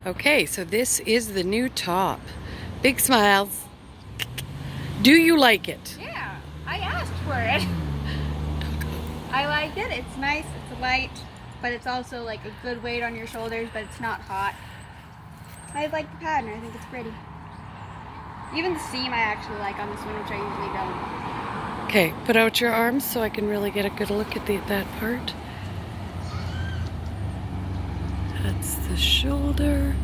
Okay, so this is the new top. Big smiles. Do you like it? Yeah, I asked for it. I like it. It's nice, it's light, but it's also like a good weight on your shoulders, but it's not hot. I like the pattern. I think it's pretty. Even the seam I actually like on this one, which I usually don't. Okay, put out your arms so I can really get a good look at that part. That's the shoulder.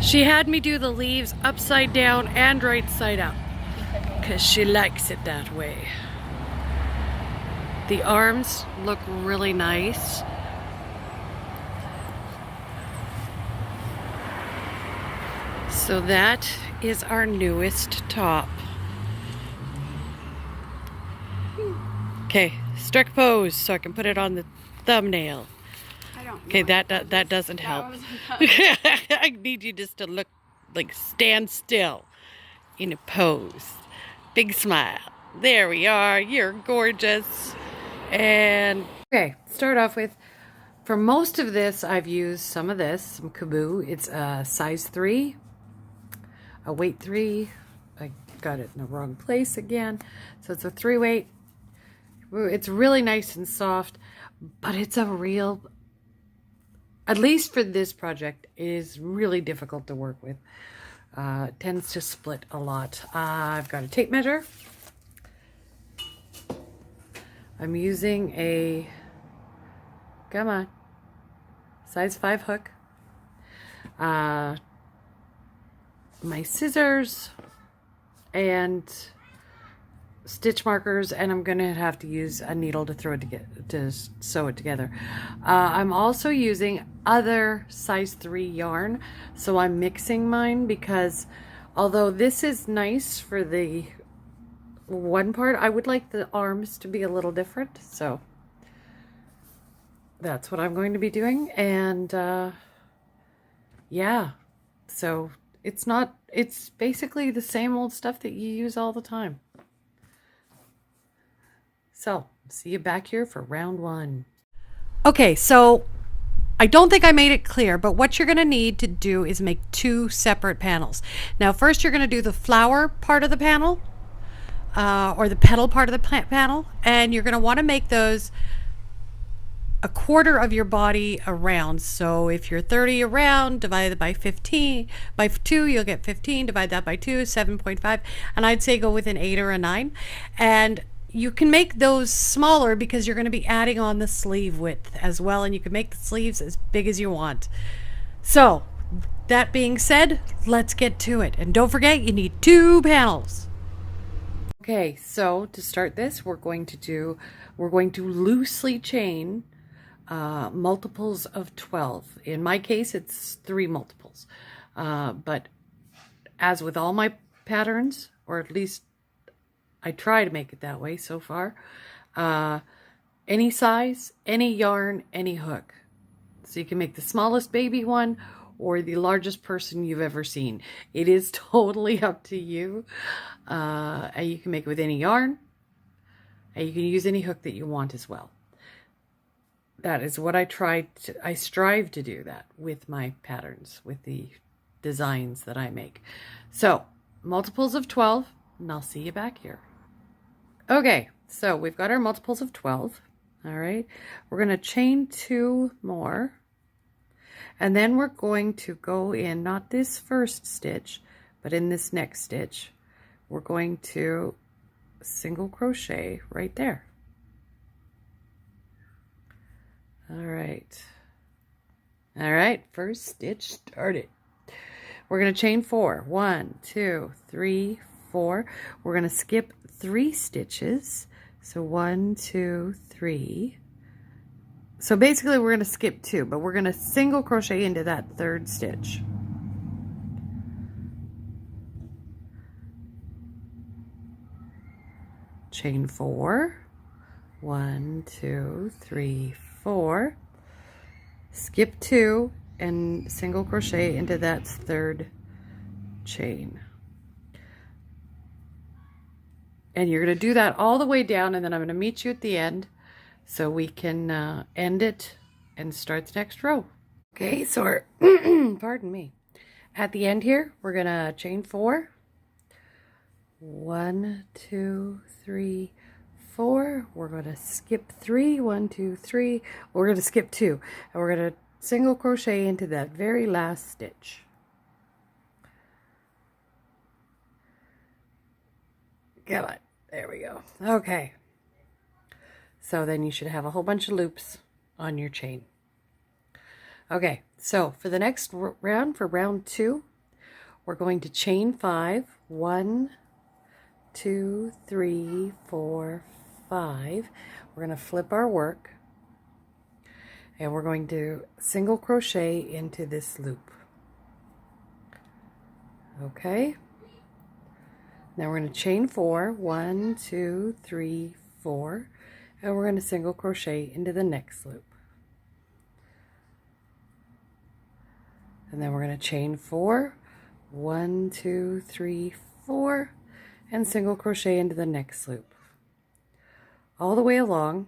She had me do the leaves upside down and right side up because she likes it that way. The arms look really nice. So that is our newest top. Okay, strict pose so I can put it on the thumbnail. Okay, that doesn't help. I need you just to look like stand still in a pose. Big smile. There we are. You're gorgeous. And okay, start off with, for most of this, I've used some of this, some Kaboo. It's a size 3, a weight 3. I got it in the wrong place again. So it's a 3 weight. It's really nice and soft, but it's a real, at least for this project, it is really difficult to work with. It tends to split a lot. I've got a tape measure. I'm using a, come on, size 5 hook. My scissors and stitch markers, and I'm gonna have to use a needle to throw it to sew it together. I'm also using other size 3 yarn, so I'm mixing mine because although this is nice for the one part, I would like the arms to be a little different, so that's what I'm going to be doing. And yeah, so it's basically the same old stuff that you use all the time. So, see you back here for round 1. Okay, so I don't think I made it clear, but what you're going to need to do is make 2 separate panels. Now, first you're going to do the flower part of the panel, or the petal part of the panel, and you're going to want to make those a quarter of your body around. So if you're 30 around, divide it by 15, by 2, you'll get 15, divide that by 2, 7.5, and I'd say go with an 8 or a 9. And you can make those smaller because you're going to be adding on the sleeve width as well, and you can make the sleeves as big as you want. So that being said, let's get to it. And don't forget, you need 2 panels. Okay, so to start this, we're going to loosely chain multiples of 12. In my case, it's 3 multiples. But as with all my patterns, or at least I try to make it that way so far. Any size, any yarn, any hook. So you can make the smallest baby one or the largest person you've ever seen. It is totally up to you. And you can make it with any yarn. And you can use any hook that you want as well. That is what I strive to do that with my patterns, with the designs that I make. So, multiples of 12, and I'll see you back here. Okay, so we've got our multiples of 12. All right, we're going to chain 2 more, and then we're going to go in, not this first stitch, but in this next stitch, we're going to single crochet right there. All right, first stitch started. We're going to chain 4. 1, 2, 3, 4. We're going to skip 3 stitches. So 1, 2, 3. So basically we're going to skip 2, but we're going to single crochet into that 3rd stitch. Chain 4. 1, 2, 3, 4. Skip 2 and single crochet into that 3rd chain. And you're going to do that all the way down, and then I'm going to meet you at the end so we can end it and start the next row. Okay, so pardon me. At the end here, we're gonna chain 4. 1, 2, 3, 4. We're gonna skip 3. 1, 2, 3. We're gonna skip 2, and we're gonna single crochet into that very last stitch. Come on, there we go. Okay, so then you should have a whole bunch of loops on your chain. Okay, so for the next round, for round 2, we're going to chain 5. 1, 2, 3, 4, 5. We're going to flip our work, and we're going to single crochet into this loop. Okay, now we're going to chain 4. 1, 2, 3, 4, and we're going to single crochet into the next loop. And then we're going to chain 4. 1, 2, 3, 4, and single crochet into the next loop. All the way along.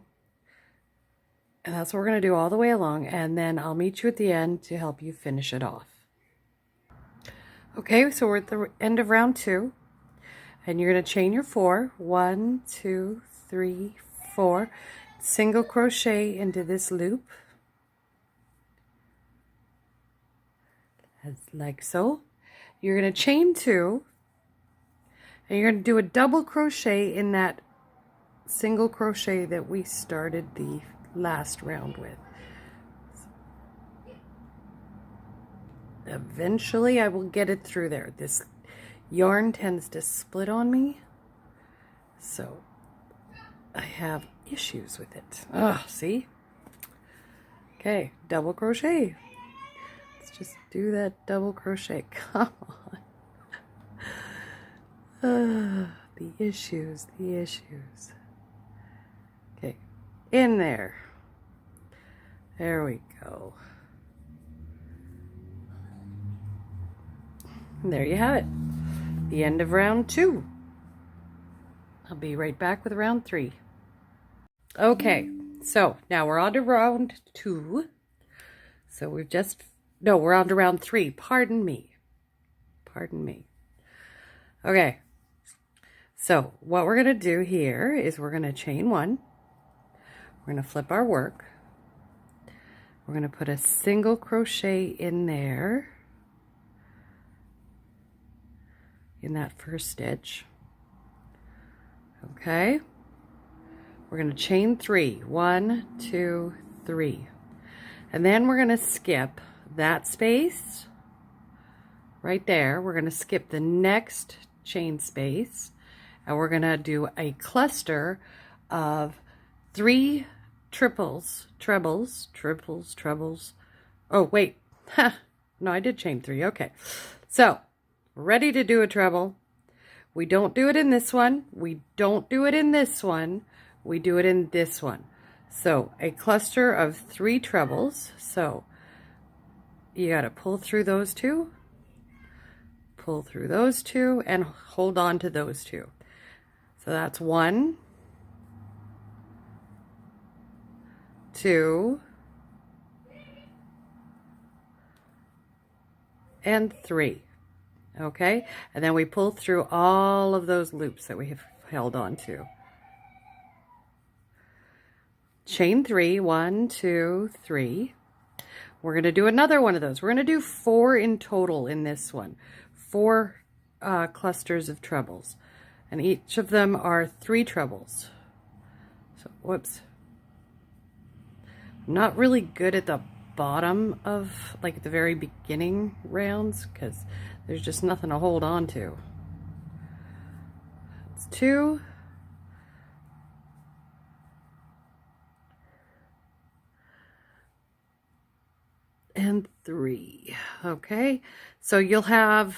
And that's what we're going to do all the way along. And then I'll meet you at the end to help you finish it off. Okay, so we're at the end of round 2. And you're going to chain your 4. 1, 2, 3, 4. Single crochet into this loop. As like so. You're going to chain 2, and you're going to do a double crochet in that single crochet that we started the last round with. Eventually I will get it through there. This yarn tends to split on me, so I have issues with it. Oh, see? Okay, double crochet. Let's just do that double crochet. Come on. The issues. Okay, in there. There we go. And there you have it. The end of round 2. I'll be right back with round 3. Okay, so now we're on to round 2. So we've just... No, we're on to round 3. Pardon me. Okay. So what we're going to do here is we're going to chain 1. We're going to flip our work. We're going to put a single crochet in there. In that first stitch. Okay. We're going to chain 3. 1, 2, 3. And then we're going to skip that space right there. We're going to skip the next chain space, and we're going to do a cluster of 3 trebles. Oh, wait. No, I did chain 3. Okay. So, we're ready to do a treble. We don't do it in this one. We don't do it in this one. We do it in this one. So, a cluster of 3 trebles. So, you got to pull through those 2, and hold on to those 2. So that's 1, 2, and 3. Okay, and then we pull through all of those loops that we have held on to. Chain 3, 1, 2, 3. We're going to do another one of those. We're going to do 4 in total in this one. 4 clusters of trebles. And each of them are 3 trebles. So, whoops. I'm not really good at the bottom of, like, the very beginning rounds, because there's just nothing to hold on to. It's 2. And 3. Okay, so you'll have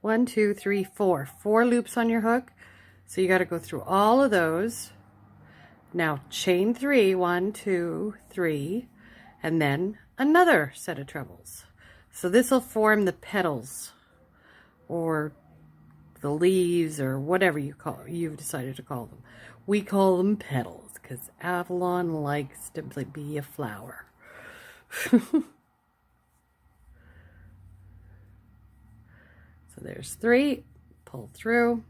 1, 2, 3, 4 loops on your hook. So you got to go through all of those. Now chain 3, 1, 2, 3, and then another set of trebles. So this will form the petals, or the leaves, or whatever you've decided to call them. We call them petals because Avalon likes to be a flower. So there's 3, pull through,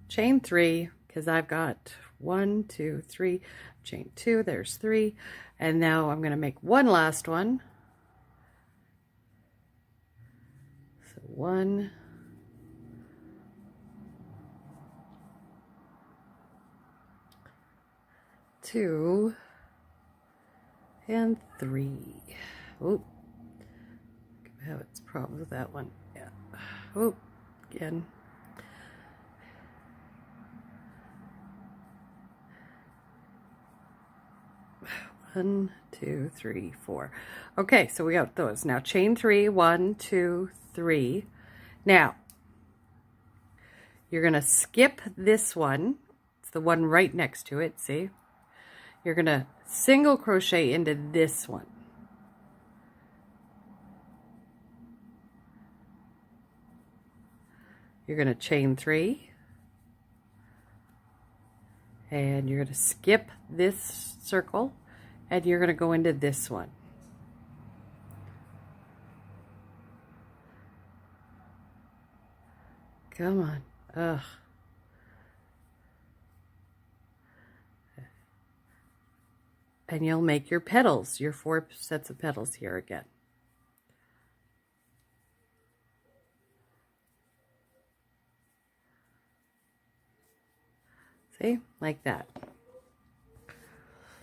chain 3, because I've got 1, 2, 3, chain 2, there's 3, and now I'm going to make one last one. So 1, 2, and 3. Oh, have its problems with that one. Yeah. Oh, again. One, 2, 3, 4. Okay, so we got those. Now chain 3, 1, 2, 3. Now you're gonna skip this one. It's the one right next to it. See? You're gonna single crochet into this one. You're gonna chain 3. And you're gonna skip this circle. And you're going to go into this one. Come on. Ugh. And you'll make your petals, your 4 sets of petals here again. See? Like that.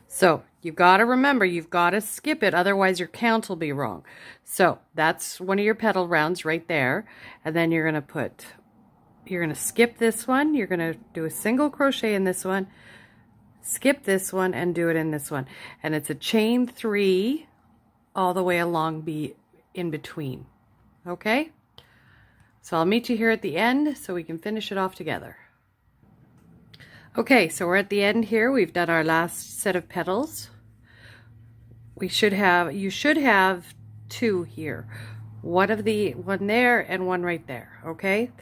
So you've got to remember, you've got to skip it, otherwise your count will be wrong. So that's one of your petal rounds right there. And then you're going to skip this one. You're going to do a single crochet in this one, skip this one, and do it in this one. And it's a chain 3 all the way along in between. Okay? So I'll meet you here at the end so we can finish it off together. Okay, so we're at the end here. We've done our last set of petals. You should have 2 here. One there and one right there, okay?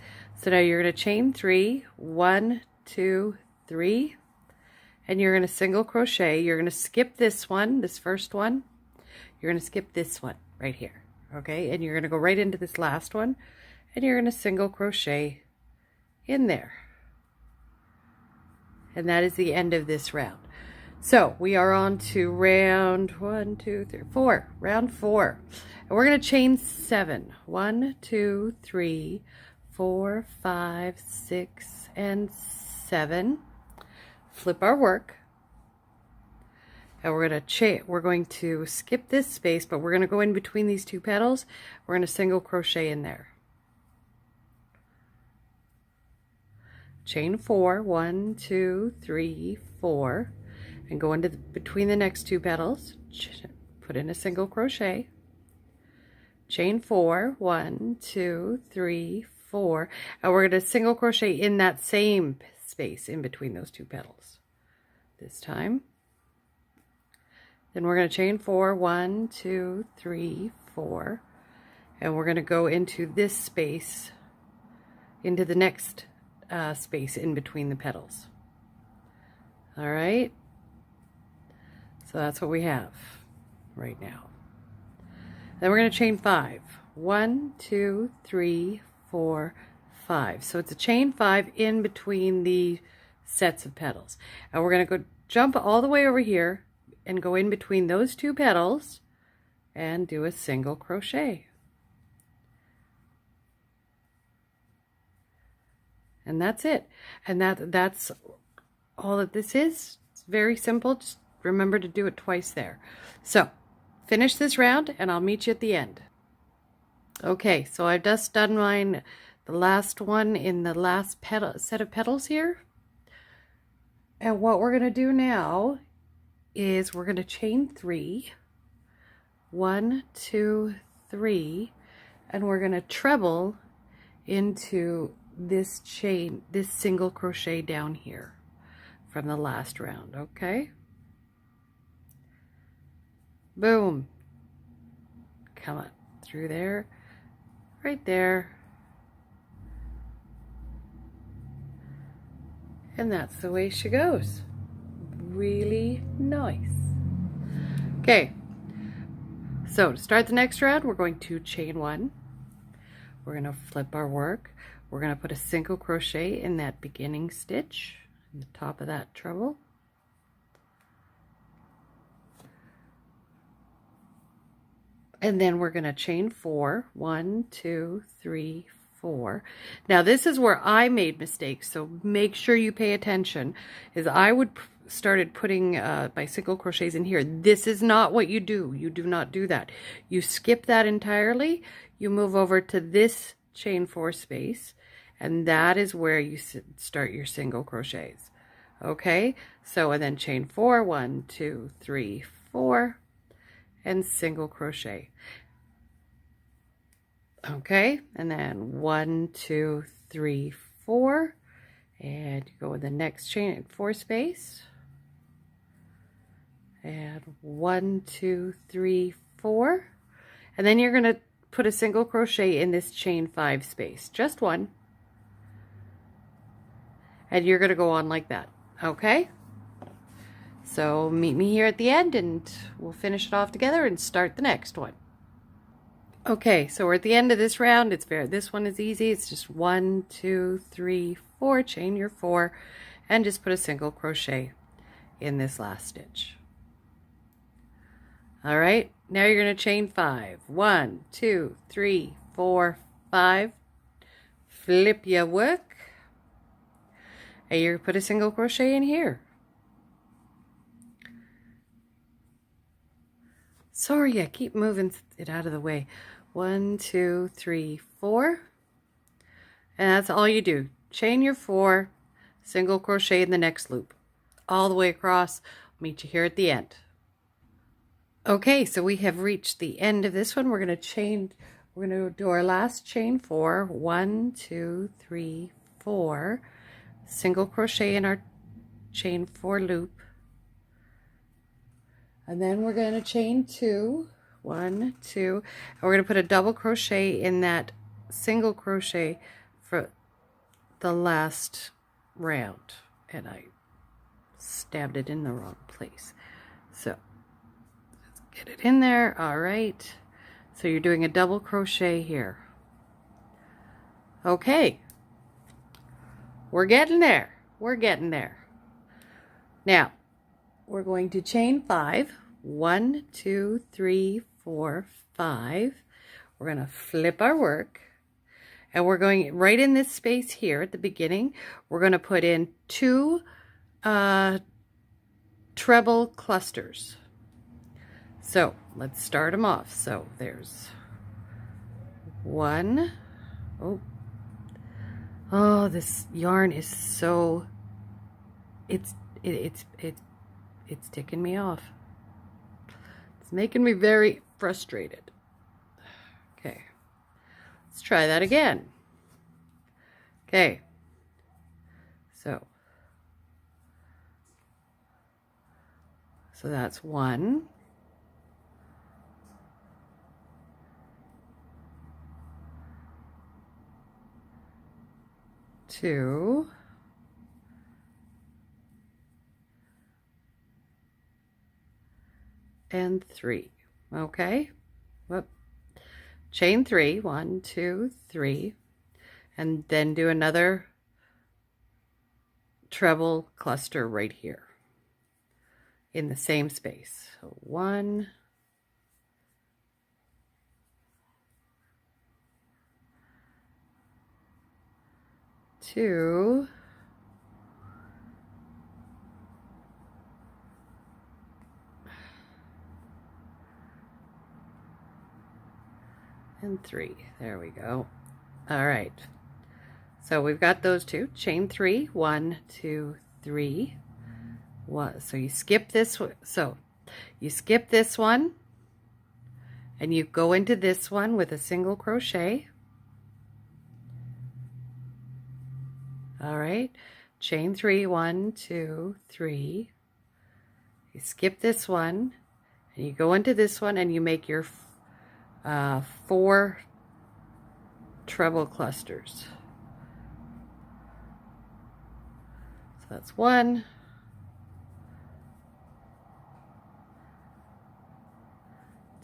So now you're going to chain 3, 1, 2, 3, and you're going to single crochet. You're going to skip this one, this first one. You're going to skip this one right here, okay? And you're going to go right into this last one, and you're going to single crochet in there. And that is the end of this round. So we are on to round 1, 2, 3, 4. Round 4. And we're going to chain 7. 1, 2, 3, 4, 5, 6, and 7. Flip our work. And we're going to skip this space, but we're going to go in between these 2 petals. We're going to single crochet in there. Chain 4, 1, 2, 3, 4, and go into between the next 2 petals, put in a single crochet, chain 4, 1, 2, 3, 4, and we're going to single crochet in that same space in between those 2 petals this time. Then we're going to chain 4, 1, 2, 3, 4, and we're going to go into this space, into the next space in between the petals. All right, so that's what we have right now. Then we're going to chain 5. 1, 2, 3, 4, 5. So it's a chain 5 in between the sets of petals, and we're going to go jump all the way over here and go in between those 2 petals and do a single crochet. And that's it. And that's all that this is. It's very simple. Just remember to do it twice there. So finish this round and I'll meet you at the end. Okay, so I've just done mine, the last one in the last set of petals here. And what we're going to do now is we're going to chain 3. 1, 2, 3, and we're going to treble into this chain, this single crochet down here from the last round. Okay, boom, come on through there, right there, and that's the way she goes. Really nice. Okay, So to start the next round, we're going to chain 1. We're going to flip our work. We're going to put a single crochet in that beginning stitch in the top of that treble. And then we're going to chain 4. 1, 2, 3, 4. Now this is where I made mistakes, so make sure you pay attention. Is I would started putting my single crochets in here. This is not what you do. You do not do that. You skip that entirely. You move over to this chain 4 space, and that is where you start your single crochets. Okay, so and then chain 4. 1, 2, 3, 4, and single crochet. Okay, and then 1, 2, 3, 4, and you go in the next chain 4 space, and 1, 2, 3, 4, and then you're going to put a single crochet in this chain 5 space, just one, and you're going to go on like that. Okay, so meet me here at the end and we'll finish it off together and start the next one. Okay, so we're at the end of this round. This one is easy. It's just 1, 2, 3, 4, chain your 4, and just put a single crochet in this last stitch. All right, now you're going to chain 5. 1, 2, 3, 4, 5. Flip your work, and you're going to put a single crochet in here. Sorry, I keep moving it out of the way. 1, 2, 3, 4, and that's all you do. Chain your 4, single crochet in the next loop, all the way across. I'll meet you here at the end. Okay, so we have reached the end of this one. We're going to do our last chain 4. 1, 2, 3, 4, single crochet in our chain 4 loop, and then we're going to chain 2. 1, 2, and we're going to put a double crochet in that single crochet for the last round, and I stabbed it in the wrong place, so let's get it in there. All right, so you're doing a double crochet here. Okay, we're getting there. Now we're going to chain 5. 1, 2, 3, 4, 5. We're going to flip our work, and we're going right in this space here at the beginning. We're going to put in 2 treble clusters. So let's start them off. So there's 1. Oh, this yarn is so, it's ticking me off. It's making me very frustrated. Okay, let's try that again. Okay, so that's 1. 2. And 3. Okay, whoop. Chain 3. 1, 2, 3, and then do another treble cluster right here in the same space. So 1, 2, and 3. There we go. All right, so we've got those 2. Chain 3. 1, 2, 3. 1. So you skip this one. So you skip this one, and you go into this one with a single crochet. All right, chain 3. 1, 2, 3. You skip this one, and you go into this one, and you make your 4 treble clusters. So that's 1,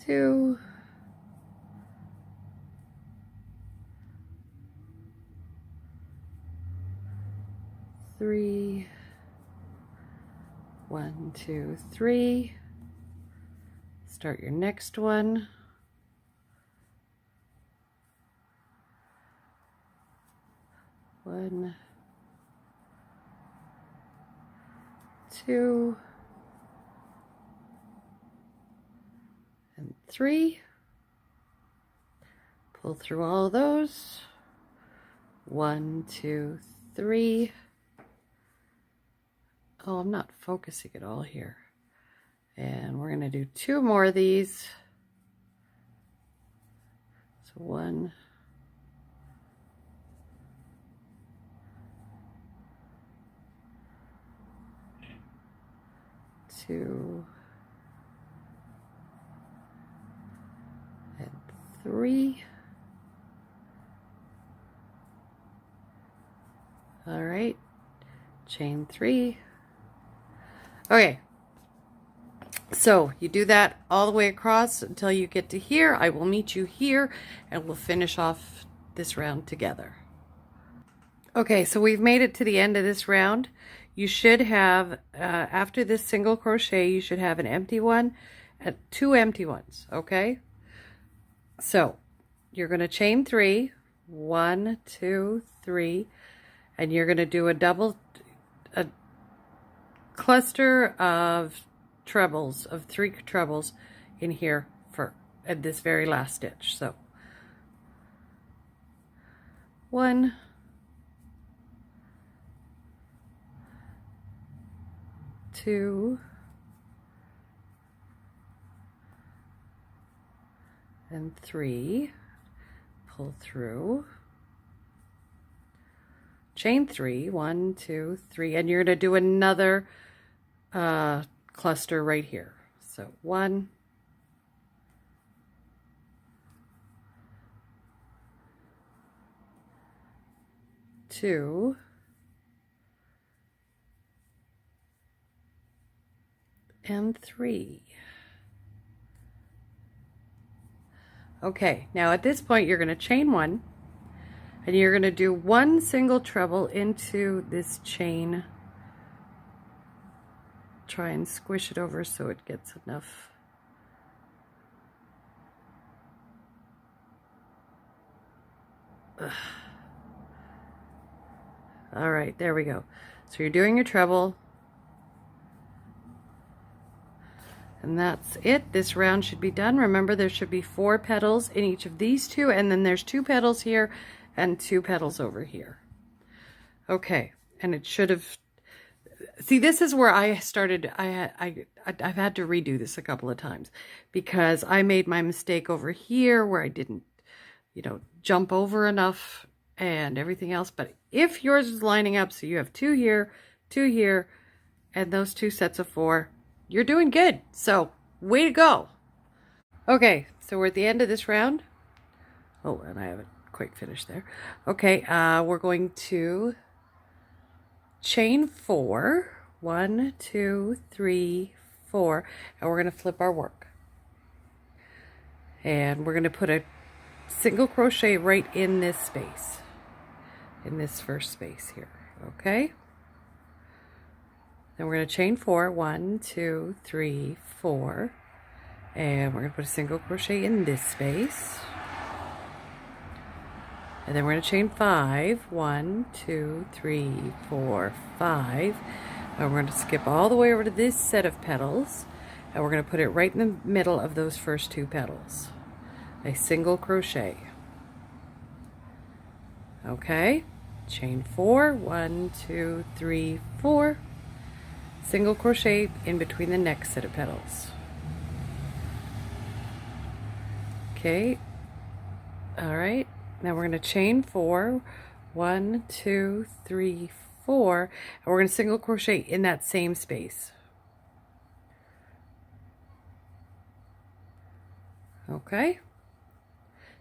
2, 2, 3, 1, 2, 3. Start your next one. 1, 2, and 3. Pull through all of those. 1, 2, 3. Oh, I'm not focusing at all here. And we're going to do 2 more of these. So 1, 2, and 3. All right, chain 3. Okay, so you do that all the way across until you get to here. I will meet you here and we'll finish off this round together. Okay, so we've made it to the end of this round. You should have, after this single crochet, you should have an empty one and 2 empty ones, okay? So you're going to chain 3, 1, 2, 3, and you're going to do a cluster of trebles, of 3 trebles in here at this very last stitch. So 1, 2, and 3, pull through, chain 3, 1, 2, 3, and you're going to do another cluster right here. So 1, 2, and 3. Okay, now at this point you're going to chain 1 and you're going to do 1 single treble into this chain. Try and squish it over so it gets enough. Ugh. All right, there we go. So you're doing your treble. And that's it. This round should be done. Remember, there should be 4 petals in each of these 2, and then there's 2 petals here and 2 petals over here. Okay, and it should have. See, this is where I started. I've had to redo this a couple of times because I made my mistake over here where I didn't, jump over enough and everything else. But if yours is lining up, so you have 2 here, and those 2 sets of 4. You're doing good. So, way to go. Okay, so we're at the end of this round. Oh, and I haven't quite finished there. Okay, we're going to chain 4. 1, 2, 3, 4. And we're going to flip our work. And we're going to put a single crochet right in this space. In this first space here. Okay? Then we're going to chain 4, 1, 2, 3, 4, and we're going to put a single crochet in this space. And then we're going to chain 5, 1, 2, 3, 4, 5, and we're going to skip all the way over to this set of petals, and we're going to put it right in the middle of those first 2 petals. A single crochet. Okay, chain 4, 1, 2, 3, 4. Single crochet in between the next set of petals. Okay, all right, now we're going to chain 4, 1, 2, 3, 4, and we're going to single crochet in that same space. Okay,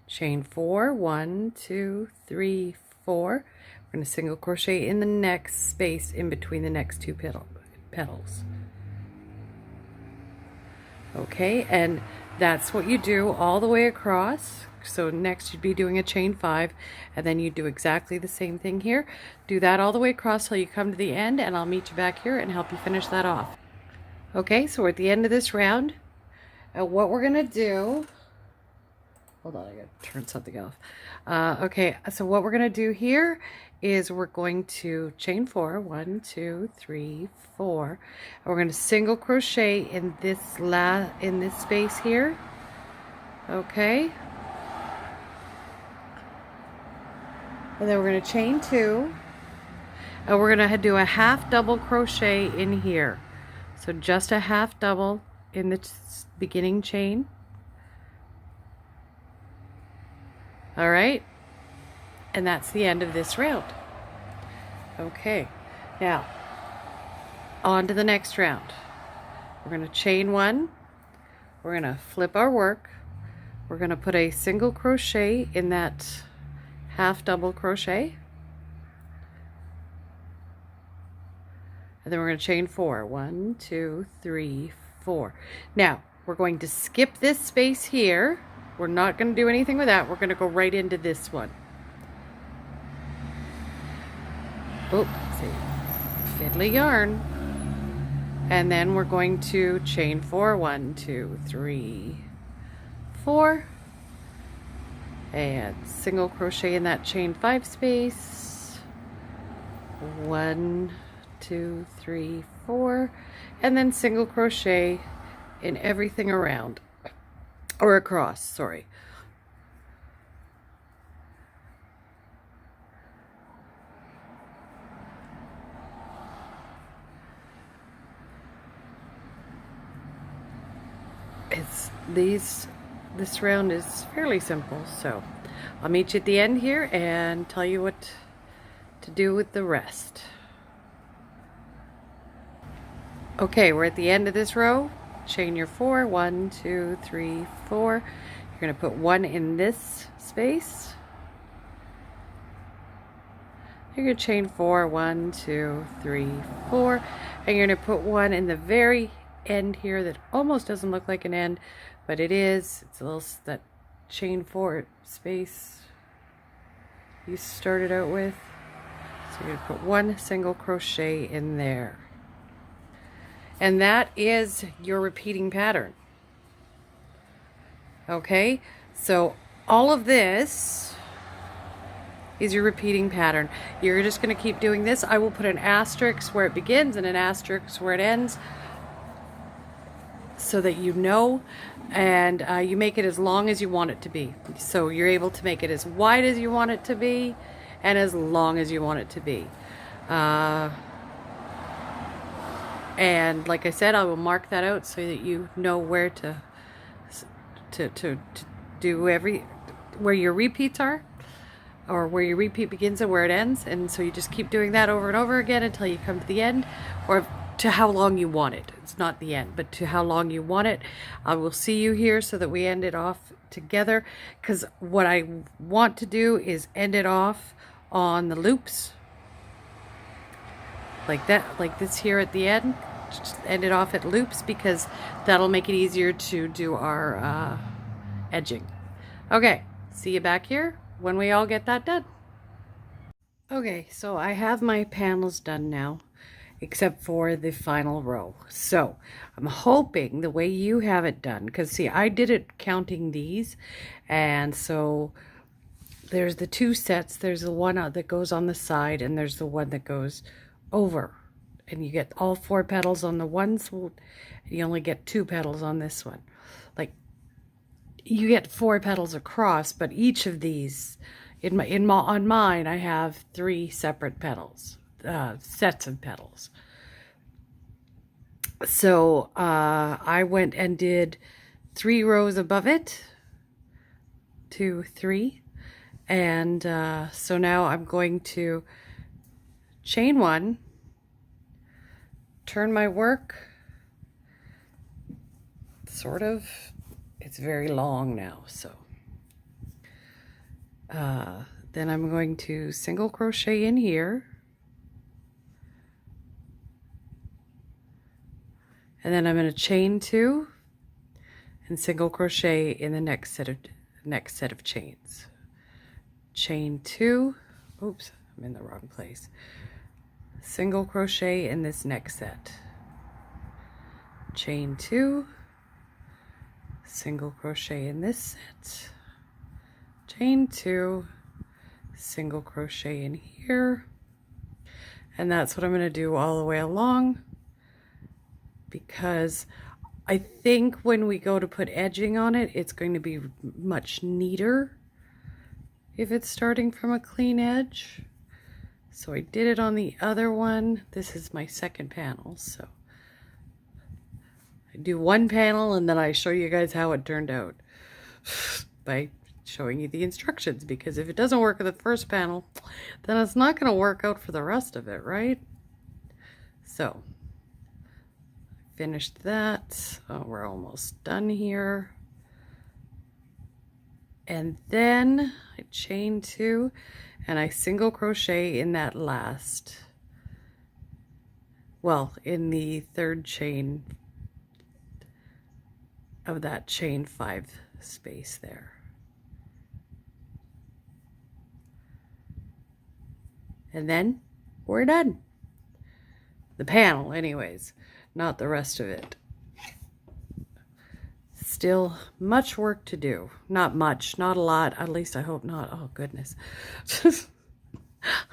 chain 4, 1, 2, 3, 4. We're going to single crochet in the next space in between the next 2 petals. Okay, and that's what you do all the way across. So next you'd be doing a chain 5, and then you do exactly the same thing here. Do that all the way across till you come to the end, and I'll meet you back here and help you finish that off. Okay, so we're at the end of this round. And what we're gonna do, hold on, I gotta turn something off. Okay, so what we're gonna do here is we're going to chain 4, 1, 2, 3, 4, and we're gonna single crochet in this space here. Okay, and then we're gonna chain 2, and we're gonna do a half double crochet in here. So just a half double in the beginning chain. All right, and that's the end of this round. Okay, now on to the next round. We're going to chain 1, we're going to flip our work, we're going to put a single crochet in that half double crochet, and then we're going to chain 4, 1, 2, 3, 4. Now we're going to skip this space here. We're not going to do anything with that. We're going to go right into this one. Oh, see, fiddly yarn. And then we're going to chain 4, 1, 2, 3, 4, and single crochet in that chain 5 space. 1, 2, 3, 4, and then single crochet in everything around, or across, sorry. This round is fairly simple, so I'll meet you at the end here and tell you what to do with the rest. Okay, we're at the end of this row. Chain your 4, 1, 2, 3, 4. You're going to put 1 in this space. You're going to chain 4, 1, 2, 3, 4, and you're going to put 1 in the very end here that almost doesn't look like an end, but it is. It's a little, that chain 4 space you started out with. So you're going to put 1 single crochet in there. And that is your repeating pattern. Okay, so all of this is your repeating pattern. You're just going to keep doing this. I will put an asterisk where it begins and an asterisk where it ends, so that you know, and you make it as long as you want it to be. So you're able to make it as wide as you want it to be and as long as you want it to be. And like I said, I will mark that out so that you know where to do where your repeats are, or where your repeat begins and where it ends. And so you just keep doing that over and over again until you come to the end, or to how long you want it. It's not the end, but to how long you want it. I will see you here so that we end it off together, because what I want to do is end it off on the loops like that, like this here at the end. Just end it off at loops, because that'll make it easier to do our edging. Okay, see you back here when we all get that done. Okay, so I have my panels done now, except for the final row. So I'm hoping the way you have it done, because see, I did it counting these, and so there's the 2 sets. There's the one that goes on the side, and there's the one that goes over, and you get all 4 petals on the ones. You only get 2 petals on this one. Like, you get 4 petals across, but each of these, on mine, I have 3 separate petals, sets of petals. So I went and did 3 rows above it, 2, 3, and so now I'm going to chain 1, turn my work, sort of, it's very long now, so then I'm going to single crochet in here, and then I'm going to chain 2, and single crochet in the next set of chains. Chain 2, oops, I'm in the wrong place. Single crochet in this next set. Chain 2, single crochet in this set. Chain 2, single crochet in here. And that's what I'm going to do all the way along, because I think when we go to put edging on it, it's going to be much neater if it's starting from a clean edge. So I did it on the other one. This is my second panel, so I do one panel and then I show you guys how it turned out by showing you the instructions, because if it doesn't work in the first panel, then it's not going to work out for the rest of it, right? So finished that. Oh, we're almost done here. And then I chain 2 and I single crochet in that last, well, in the third chain of that chain 5 space there. And then we're done. The panel anyways, not the rest of it. Still much work to do. Not much, not a lot, at least I hope not. Oh goodness.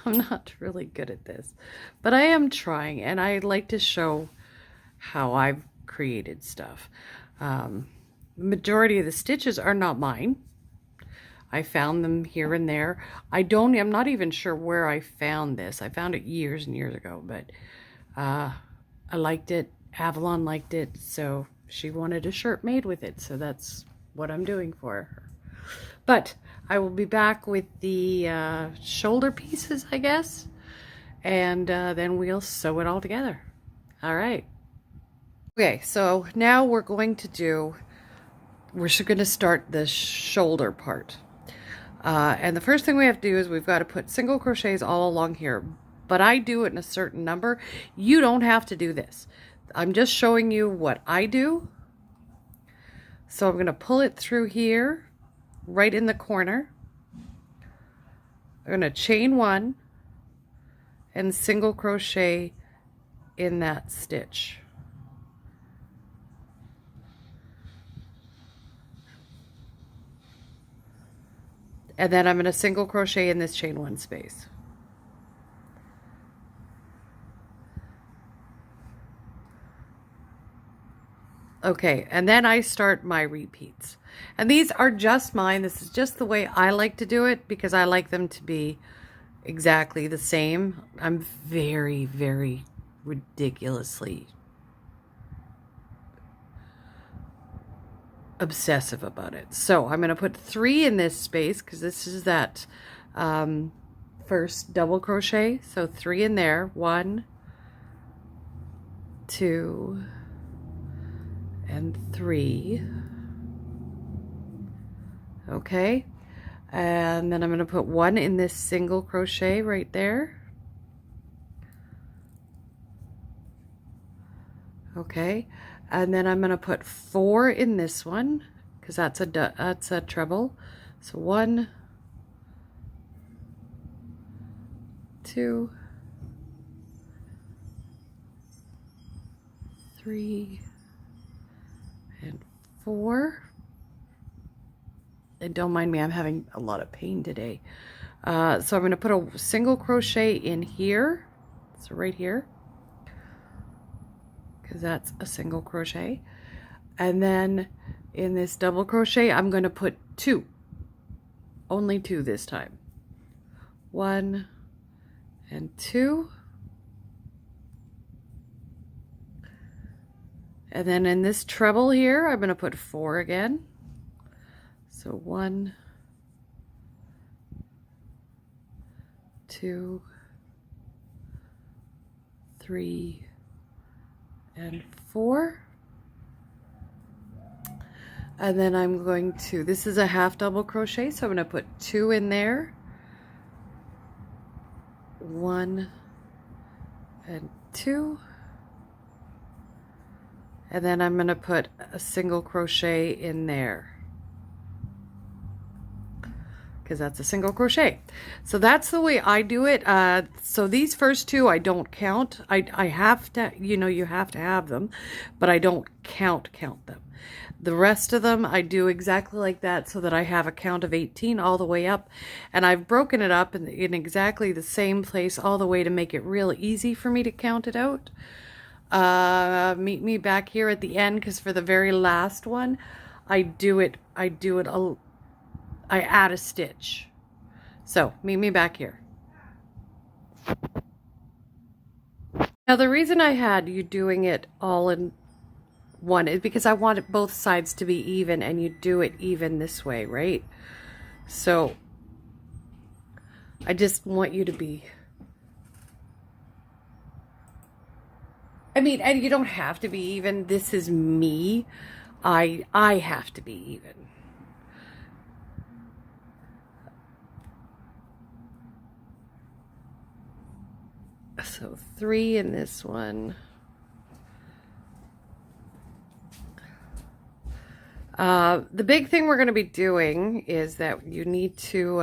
I'm not really good at this, but I am trying, and I like to show how I've created stuff. The majority of the stitches are not mine. I found them here and there. I'm not even sure where I found this. I found it years and years ago, but I liked it. Avalon liked it, so she wanted a shirt made with it, so that's what I'm doing for her. But I will be back with the shoulder pieces, I guess, and then we'll sew it all together. All right. Okay, so now we're going to start the shoulder part. And the first thing we have to do is we've got to put single crochets all along here, but I do it in a certain number. You don't have to do this. I'm just showing you what I do. So I'm going to pull it through here, right in the corner. I'm going to chain 1 and single crochet in that stitch. And then I'm going to single crochet in this chain 1 space. Okay, and then I start my repeats. And these are just mine. This is just the way I like to do it, because I like them to be exactly the same. I'm very, very ridiculously obsessive about it. So I'm going to put 3 in this space, because this is that first double crochet. So 3 in there. 1, 2, and 3. Okay, and then I'm going to put 1 in this single crochet right there. Okay, and then I'm going to put 4 in this one, because that's a treble. So 1, 2, 3, and 4. And don't mind me, I'm having a lot of pain today. So I'm going to put a single crochet in here, so right here, because that's a single crochet. And then in this double crochet, I'm going to put 2, only 2 this time. 1 and 2. And then in this treble here, I'm going to put 4 again. So 1, 2, 3, and 4. And then I'm going to, this is a half double crochet, so I'm going to put 2 in there. 1 and 2. And then I'm going to put a single crochet in there, because that's a single crochet. So that's the way I do it. So these first two I don't count. I have to, you know, you have to have them, but I don't count them. The rest of them I do exactly like that, so that I have a count of 18 all the way up. And I've broken it up in exactly the same place all the way to make it real easy for me to count it out. Meet me back here at the end, because for the very last one I add a stitch. So meet me back here. Now the reason I had you doing it all in one is because I wanted both sides to be even, and you do it even this way, right? So I just want you to be, I mean, and you don't have to be even. This is me. I have to be even. So 3 in this one. The big thing we're going to be doing is that you need to,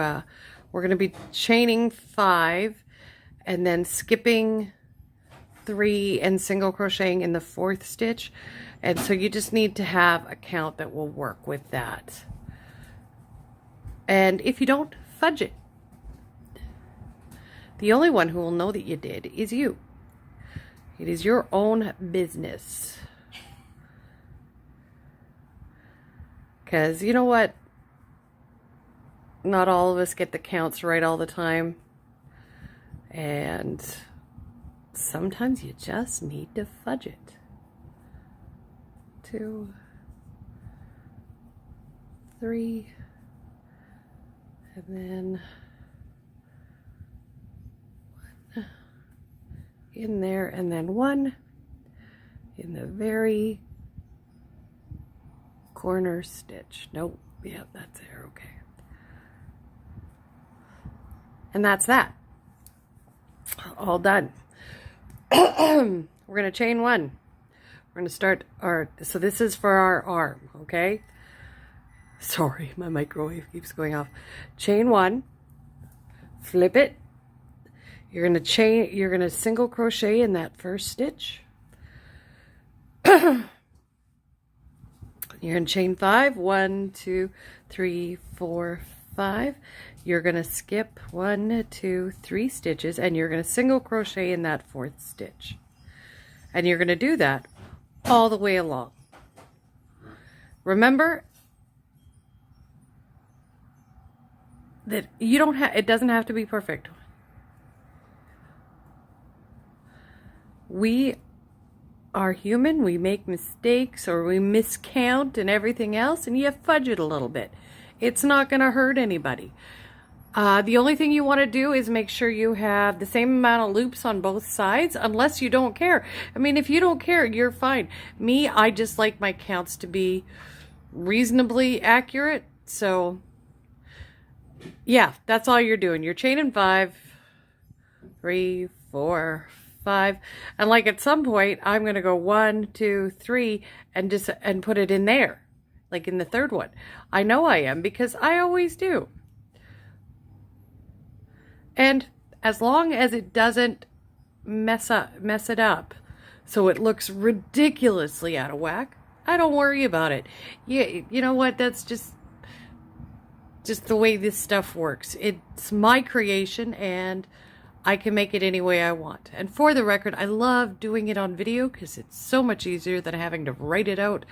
we're going to be chaining 5 and then skipping 3 and single crocheting in the 4th stitch. And so you just need to have a count that will work with that. And if you don't, fudge it. The only one who will know that you did is you. It is your own business. Because you know what? Not all of us get the counts right all the time. And sometimes you just need to fudge it. 2, 3, and then in there, and then 1 in the very corner stitch. Nope, yeah, that's there, okay. And that's that. All done. We're going to chain 1. We're going to start our, so this is for our arm, okay? Sorry, my microwave keeps going off. Chain 1, flip it. You're going to single crochet in that first stitch. You're going to chain 5, 1, 2, 3, 4, 5. You're going to skip 1, 2, 3 stitches, and you're going to single crochet in that 4th stitch. And you're going to do that all the way along. Remember that you don't have, it doesn't have to be perfect. We are human, we make mistakes, or we miscount and everything else, and you fudge it a little bit. It's not going to hurt anybody. The only thing you want to do is make sure you have the same amount of loops on both sides, unless you don't care. I mean, if you don't care, you're fine. Me, I just like my counts to be reasonably accurate. So, yeah, that's all you're doing. You're chaining 5, 3, 4, 5, and like at some point, I'm going to go 1, 2, 3, and put it in there, like in the 3rd one. I know I am, because I always do. And as long as it doesn't mess it up so it looks ridiculously out of whack, I don't worry about it. You know what? That's just the way this stuff works. It's my creation, and I can make it any way I want. And for the record, I love doing it on video because it's so much easier than having to write it out.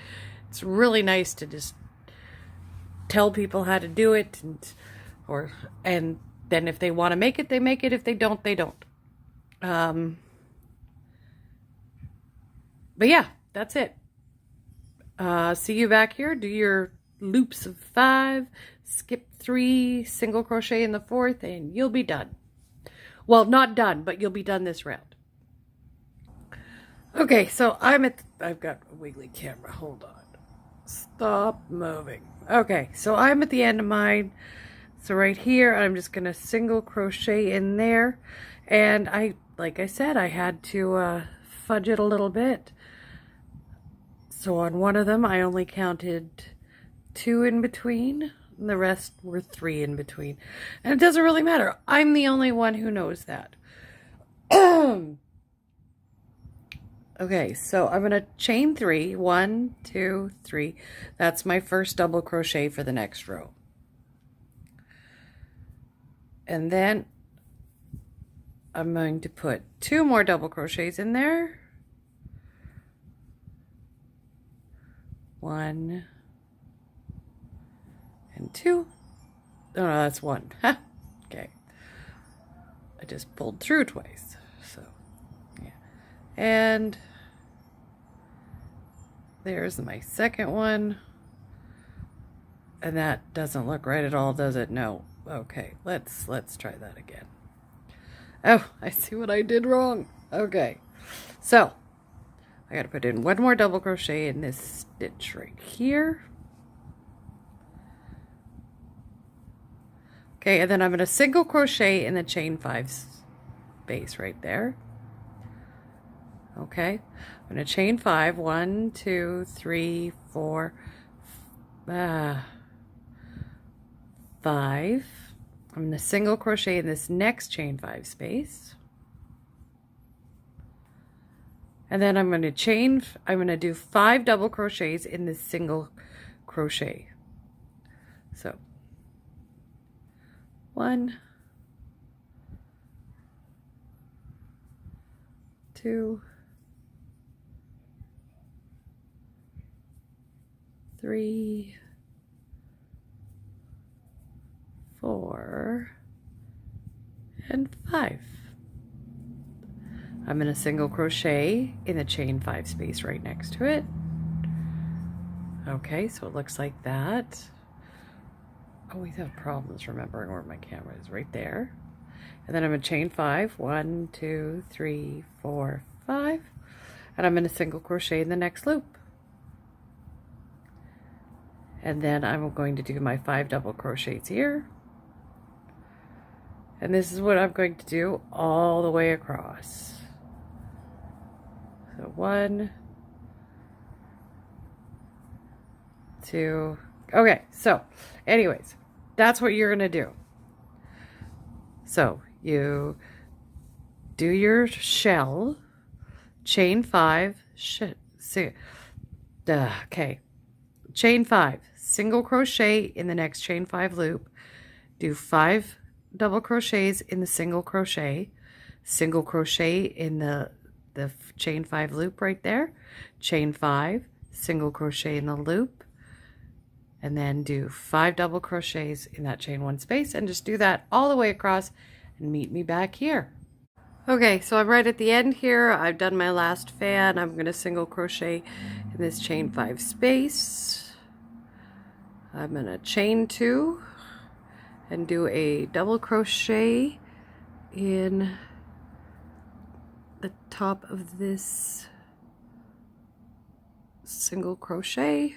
It's really nice to just tell people how to do it, and then if they want to make it, they make it. If they don't, they don't. But yeah, that's it. See you back here. Do your loops of 5, skip 3, single crochet in the 4th, and you'll be done. Well, not done, but you'll be done this round. Okay, so I've got a wiggly camera. Hold on. Stop moving. Okay, so I'm at the end of mine. So right here, I'm just going to single crochet in there. And like I said, I had to fudge it a little bit. So on one of them, I only counted 2 in between, and the rest were 3 in between. And it doesn't really matter. I'm the only one who knows that. Okay, so I'm going to chain 3. 1, 2, 3. That's my first double crochet for the next row. And then I'm going to put 2 more double crochets in there. 1 and 2. Oh, no, that's 1. Okay. I just pulled through twice. So, yeah. And there's my second one. And that doesn't look right at all, does it? No. Okay, let's try that again. Oh, I see what I did wrong. Okay. So, I got to put in 1 more double crochet in this stitch right here. Okay, and then I'm going to single crochet in the chain 5 space right there. Okay, I'm going to chain 5. 1, 2, 3, 4, 5. I'm going to single crochet in this next chain 5 space. And then I'm going to do 5 double crochets in this single crochet. So 1, 2, 3, 4, and 5. I'm going to single crochet in the chain 5 space right next to it. Okay, so it looks like that. Always have problems remembering where my camera is, right there. And then I'm going to chain 5. 1, 2, 3, 4, 5. And I'm going to single crochet in the next loop. And then I'm going to do my 5 double crochets here. And this is what I'm going to do all the way across. So 1, 2, okay, so anyways, that's what you're going to do. So you do your shell, chain 5, okay, chain 5, single crochet in the next chain 5 loop, do 5 double crochets in the single crochet in the chain 5 loop right there, chain 5, single crochet in the loop, and then do 5 double crochets in that chain 1 space, and just do that all the way across and meet me back here. Okay, so I'm right at the end here. I've done my last fan. I'm going to single crochet in this chain 5 space. I'm going to chain 2 and do a double crochet in the top of this single crochet.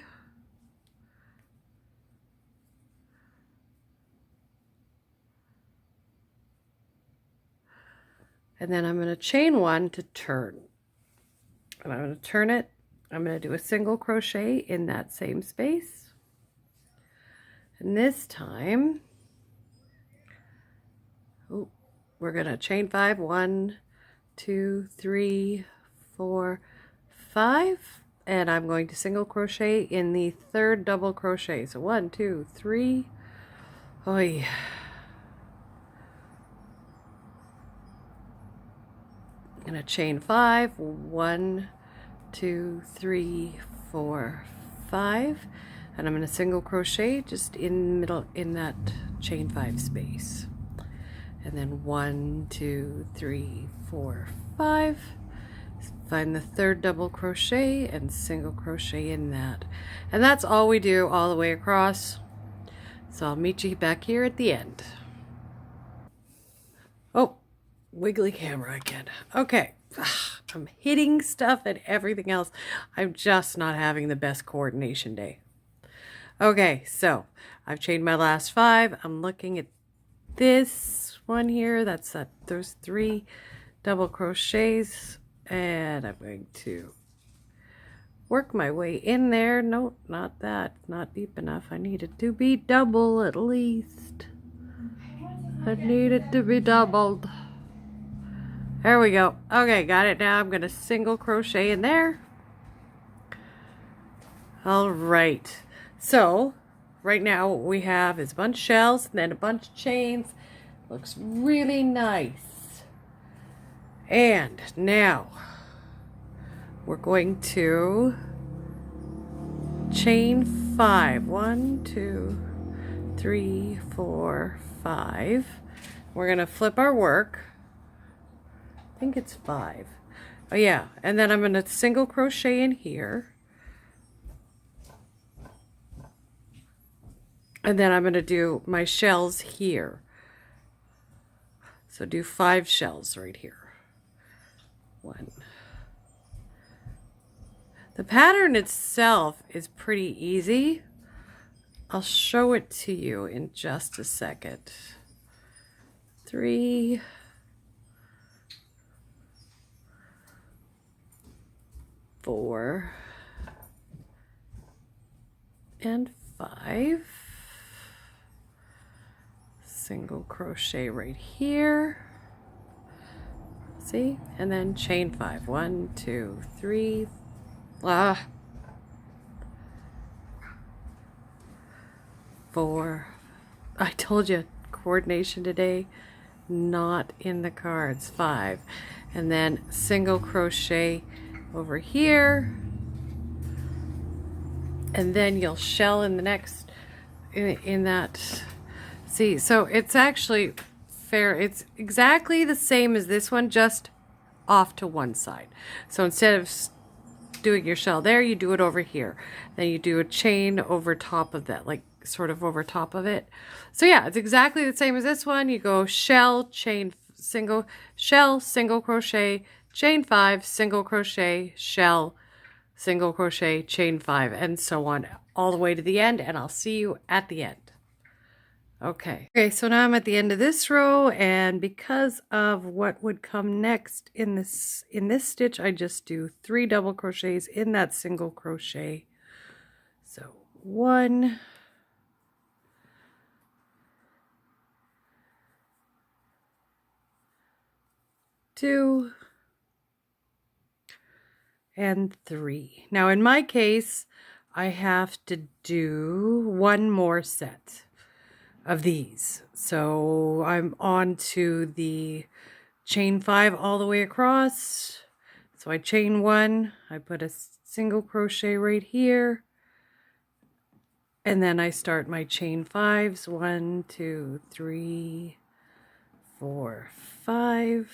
And then I'm going to chain 1 to turn. And I'm going to turn it. I'm going to do a single crochet in that same space. And this time, we're going to chain 5. 1, 2, 3, 4, 5. And I'm going to single crochet in the 3rd double crochet. So 1, 2, 3. Oh yeah. I'm going to chain 5. 1, 2, 3, 4, 5. And I'm going to single crochet just in the middle in that chain 5 space. And then 1, 2, 3, 4, 5. Find the 3rd double crochet and single crochet in that. And that's all we do all the way across. So I'll meet you back here at the end. Oh, wiggly camera again. Okay. I'm hitting stuff and everything else. I'm just not having the best coordination day. Okay, so I've chained my last 5. I'm looking at this one here. That's those 3 double crochets. And I'm going to work my way in there. No, not that. Not deep enough. I need it to be double at least. I need it to be doubled. There we go. Okay, got it now. I'm going to single crochet in there. All right. So, right now what we have is a bunch of shells and then a bunch of chains. Looks really nice. And now we're going to chain 5. 1, 2, 3, 4, 5. We're going to flip our work. I think it's 5. Oh yeah, and then I'm going to single crochet in here. And then I'm going to do my shells here. So do 5 shells right here. 1. The pattern itself is pretty easy. I'll show it to you in just a second. 3. 4. And 5. Single crochet right here. See? And then chain 5. 1, 2, 3. 4. I told you, coordination today, not in the cards. 5. And then single crochet over here. And then you'll shell in the next, in that. See, so it's actually fair. It's exactly the same as this one, just off to one side. So instead of doing your shell there, you do it over here. Then you do a chain over top of that, like sort of over top of it. So yeah, it's exactly the same as this one. You go shell, chain, single, shell, single crochet, chain 5, single crochet, shell, single crochet, chain 5, and so on all the way to the end, and I'll see you at the end. Okay, so now I'm at the end of this row, and because of what would come next in this stitch, I just do 3 double crochets in that single crochet. So 1, 2, and 3. Now in my case, I have to do 1 more set of these. So I'm on to the chain 5 all the way across. So I chain 1, I put a single crochet right here, and then I start my chain 5s. 1, 2, 3, 4, 5,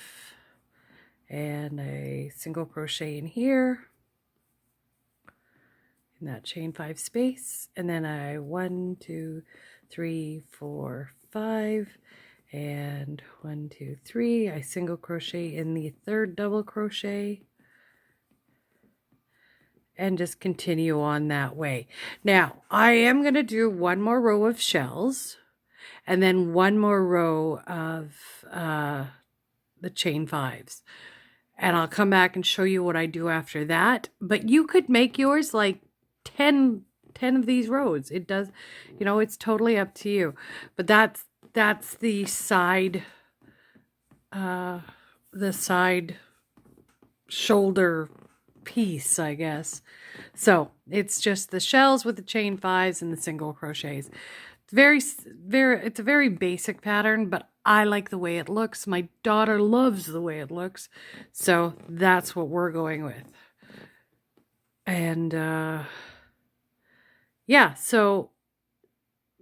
and a single crochet in here in that chain 5 space, and then I 1, 2, 3, 4, 5, and 1, 2, 3. I single crochet in the 3rd double crochet and just continue on that way. Now I am going to do 1 more row of shells and then 1 more row of the chain 5s, and I'll come back and show you what I do after that. But you could make yours like 10 of these rows. It does, you know, it's totally up to you. But that's the side shoulder piece, I guess. So it's just the shells with the chain 5s and the single crochets. It's a very basic pattern, but I like the way it looks. My daughter loves the way it looks, so that's what we're going with. And yeah, so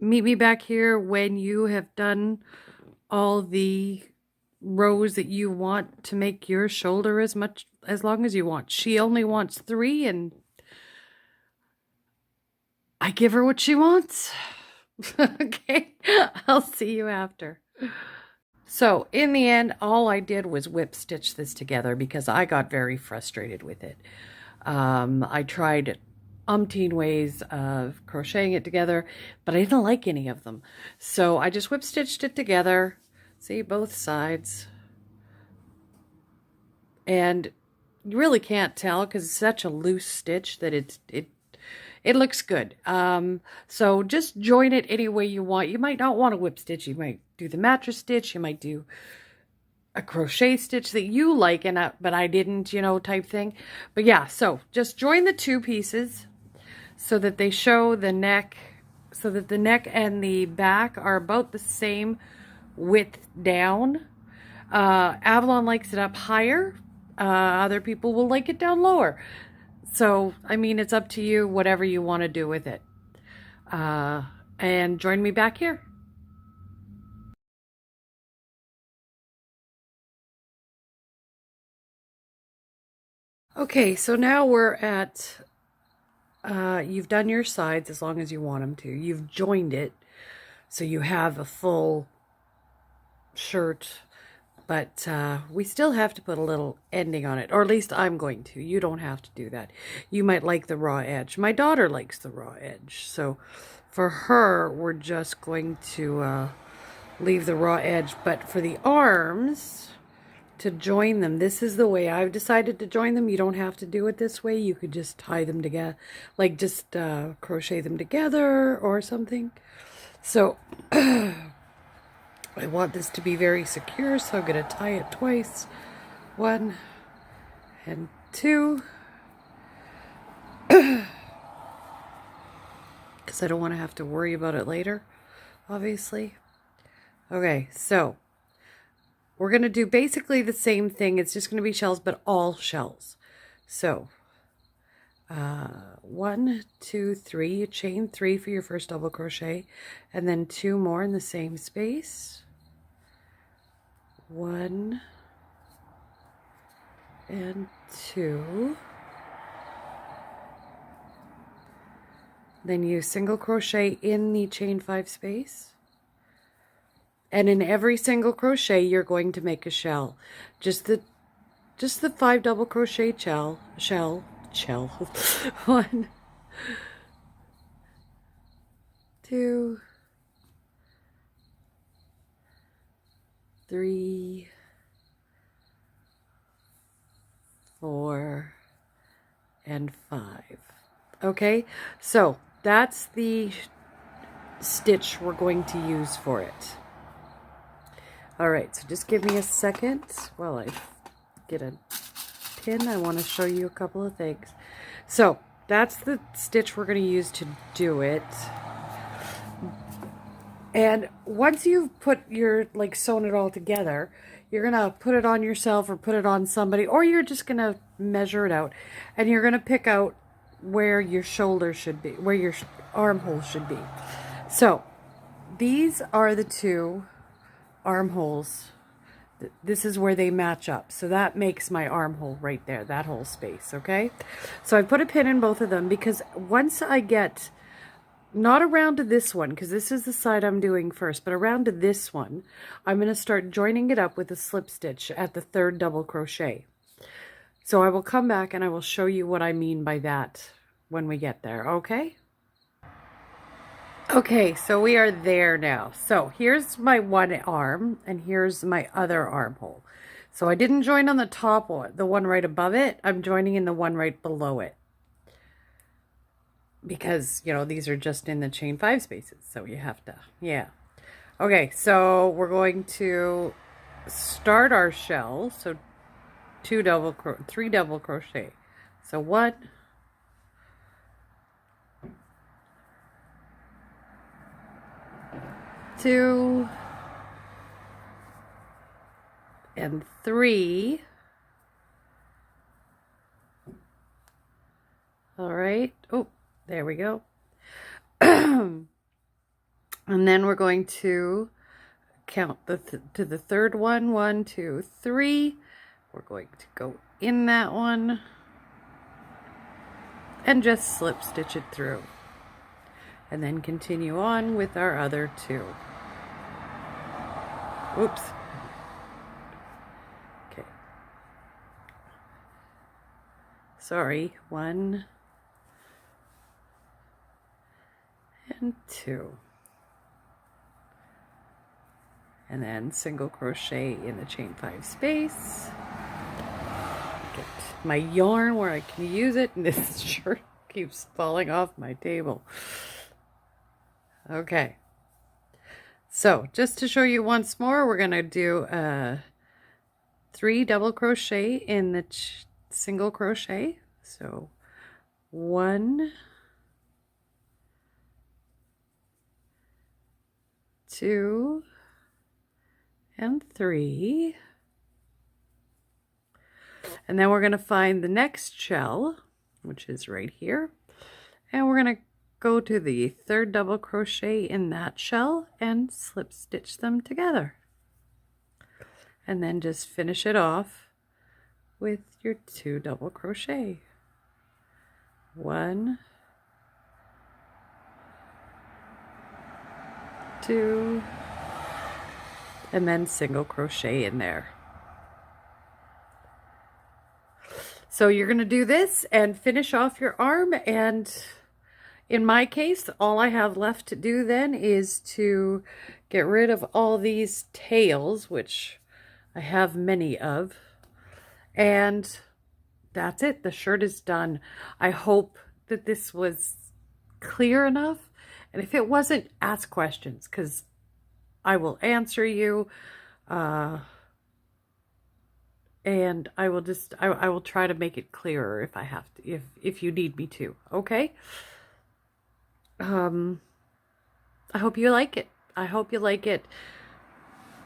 meet me back here when you have done all the rows that you want to make your shoulder as long as you want. She only wants 3, and I give her what she wants. Okay, I'll see you after. So in the end, all I did was whip stitch this together because I got very frustrated with it. I tried umpteen ways of crocheting it together, but I didn't like any of them. So I just whip stitched it together. See, both sides. And you really can't tell because it's such a loose stitch that it looks good. So just join it any way you want. You might not want a whip stitch. You might do the mattress stitch. You might do a crochet stitch that you like, but I didn't, you know, type thing. But yeah, so just join the two pieces so that they show the neck, so that the neck and the back are about the same width down. Avalon likes it up higher. Other people will like it down lower. So, I mean, it's up to you, whatever you want to do with it. And join me back here. Okay, so now we're at, you've done your sides as long as you want them to. You've joined it, so you have a full shirt, but we still have to put a little ending on it, or at least I'm going to. You don't have to do that. You might like the raw edge. My daughter likes the raw edge, so for her, we're just going to leave the raw edge. But for the arms, to join them, this is the way I've decided to join them. You don't have to do it this way. You could just tie them together, like just crochet them together or something. So I want this to be very secure, so I'm going to tie it twice. 1 and 2. Because I don't want to have to worry about it later, obviously. Okay, so we're going to do basically the same thing. It's just going to be shells, but all shells. So 1, 2, 3. You chain 3 for your first double crochet, and then 2 more in the same space. 1 and 2. Then you single crochet in the chain 5 space. And in every single crochet, you're going to make a shell. Just the 5 double crochet shell. 1, 2, 3, 4, and 5. Okay, so that's the stitch we're going to use for it. All right, so just give me a second while I get a pin. I want to show you a couple of things. So that's the stitch we're going to use to do it. And once you've put your, like, sewn it all together, you're going to put it on yourself or put it on somebody, or you're just going to measure it out. And you're going to pick out where your shoulder should be, where your armhole should be. So these are the 2 armholes. This is where they match up. So that makes my armhole right there, that whole space, okay? So I put a pin in both of them because once I get, not around to this one, because this is the side I'm doing first, but around to this one, I'm going to start joining it up with a slip stitch at the 3rd double crochet. So I will come back and I will show you what I mean by that when we get there, okay? Okay, so we are there now. So here's my one arm, and here's my other armhole. So I didn't join on the top one, the one right above it. I'm joining in the one right below it. Because, you know, these are just in the chain 5 spaces. So you have to, yeah. Okay, so we're going to start our shell. So 3 double crochet. So 1, 2, and 3. All right. Oh, there we go. And then we're going to count to the 3rd one. 1, 2, 3. We're going to go in that one and just slip stitch it through. And then continue on with our other 2. Oops. Okay. Sorry. 1 and 2. And then single crochet in the chain 5 space. Get my yarn where I can use it, and this shirt keeps falling off my table. Okay. So just to show you once more, we're going to do 3 double crochet in the single crochet. So 1, 2, and 3. And then we're going to find the next shell, which is right here. And we're going to go to the 3rd double crochet in that shell and slip stitch them together. And then just finish it off with your 2 double crochet. 1, 2, and then single crochet in there. So you're going to do this and finish off your arm, and in my case, all I have left to do then is to get rid of all these tails, which I have many of, and that's it. The shirt is done. I hope that this was clear enough, and if it wasn't, ask questions, because I will answer you. And I will just, I will try to make it clearer if I have to, if you need me to, okay? I hope you like it. I hope you like it.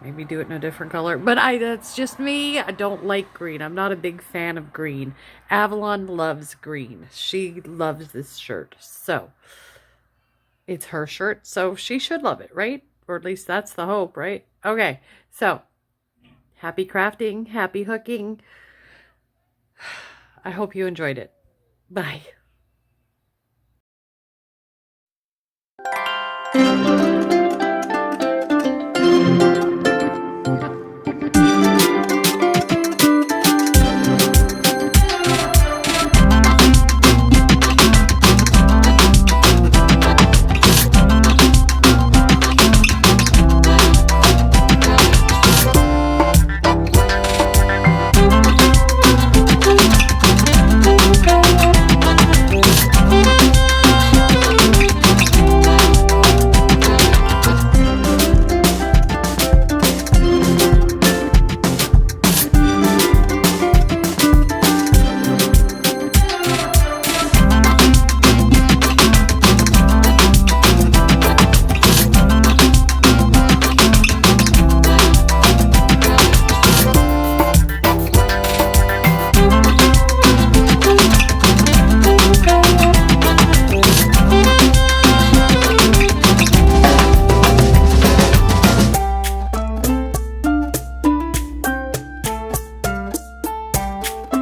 Maybe do it in a different color, but that's just me. I don't like green. I'm not a big fan of green. Avalon loves green. She loves this shirt, so it's her shirt, so she should love it, right? Or at least that's the hope, right? Okay, so happy crafting, happy hooking. I hope you enjoyed it. Bye.